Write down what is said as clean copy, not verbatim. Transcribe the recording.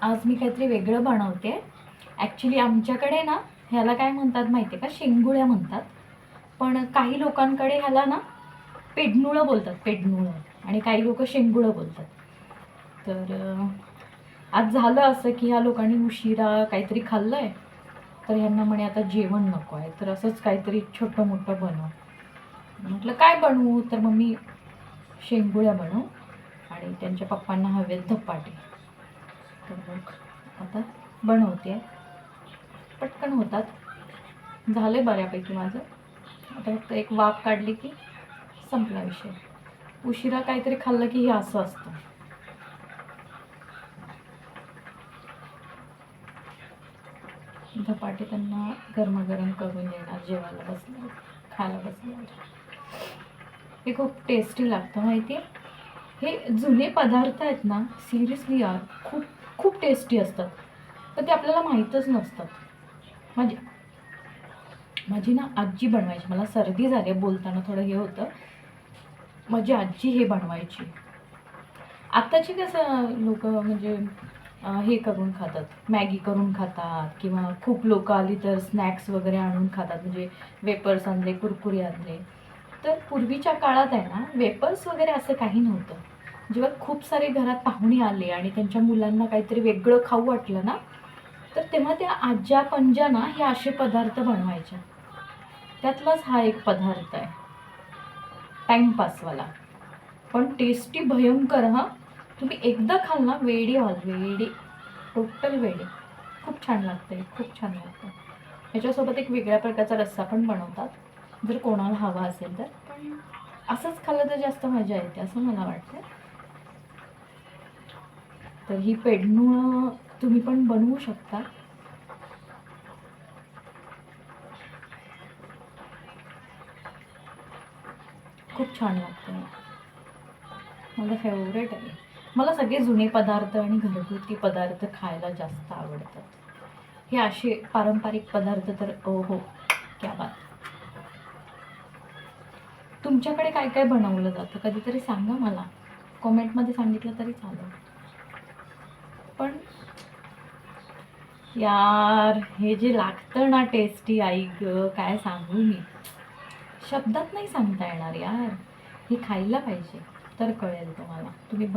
आज मी काहीतरी वेगळं बनवते. ॲक्च्युली आमच्याकडे ना ह्याला काय म्हणतात माहिती आहे का, शेंगुळ्या म्हणतात. पण काही लोकांकडे ह्याला ना पेडनुळं बोलतात, पेडनुळं. आणि काही लोक शेंगुळं बोलतात. तर आज झालं असं की ह्या लोकांनी उशिरा काहीतरी खाल्लं आहे, तर ह्यांना म्हणे आता जेवण नको आहे, तर असंच काहीतरी छोटं मोठं बनव. म्हटलं काय बनवू, तर मग मी शेंगुळ्या बनवू आणि त्यांच्या पप्पांना हवेत धपाटे. तर मग आता बनवते. पटकन होतात. झाले बऱ्यापैकी माझं. आता फक्त एक वाफ काढली की संपला विषय. उशिरा काहीतरी खाल्लं की हे असं असतं. धपाटे त्यांना गरमागरम करून देणार जेवायला बसल्यावर, खायला बसल्यावर. हे खूप टेस्टी लागतं माहिती आहे. हे जुने पदार्थ आहेत ना, सिरियसली यार खूप खूप टेस्टी असतात, तर ते आपल्याला माहीतच नसतात. म्हणजे माझी ना आजी बनवायची. मला सर्दी झाली आहे, बोलताना थोडं हे होतं. माझी आजी हे बनवायची. आत्ताची कसं लोक म्हणजे हे करून खातात, मॅगी करून खातात, किंवा खूप लोक आली तर स्नॅक्स वगैरे आणून खातात, म्हणजे वेपर्स आणले, कुरकुरे आणले. तर पूर्वीच्या काळात आहे ना, वेपर्स वगैरे असं काही नव्हतं. जेव्हा खूप सारे घरात पाहुणे आले आणि त्यांच्या मुलांना काहीतरी वेगळं खाऊ वाटलं ना, तर तेव्हा त्या आज्या पंजा ना हे असे पदार्थ बनवायच्या. त्यातलाच हा एक पदार्थ आहे, टाईमपासवाला, पण टेस्टी भयंकर. हां, तुम्ही एकदा खाल ना, वेडी व्हाल, वेडी, टोटल वेडी. खूप छान लागते, खूप छान लागतं. ह्याच्यासोबत एक वेगळ्या प्रकारचा रस्सा पण बनवतात, जर कोणाला हवा असेल तर. पण असंच खाल्लं तर जास्त मजा येते असं मला वाटतं. तर ही पेडणुळं तुम्ही पण बनवू शकता. खूप छान लागतं, माझं फेवरेट आहे. मला सगळे जुने पदार्थ आणि घरगुती पदार्थ खायला जास्त आवडतात. हे असे पारंपरिक पदार्थ तर हो, क्या बात. तुमच्याकडे काय काय बनवलं जातं कधीतरी सांगा मला. कॉमेंटमध्ये सांगितलं तरी चालेल. पण यार हे जे लागतं ना टेस्टी, आई ग काय सांगू मी, शब्दात नाही सांगता येणार यार. हे खायला पाहिजे तर कळेल तुम्हाला. तुम्ही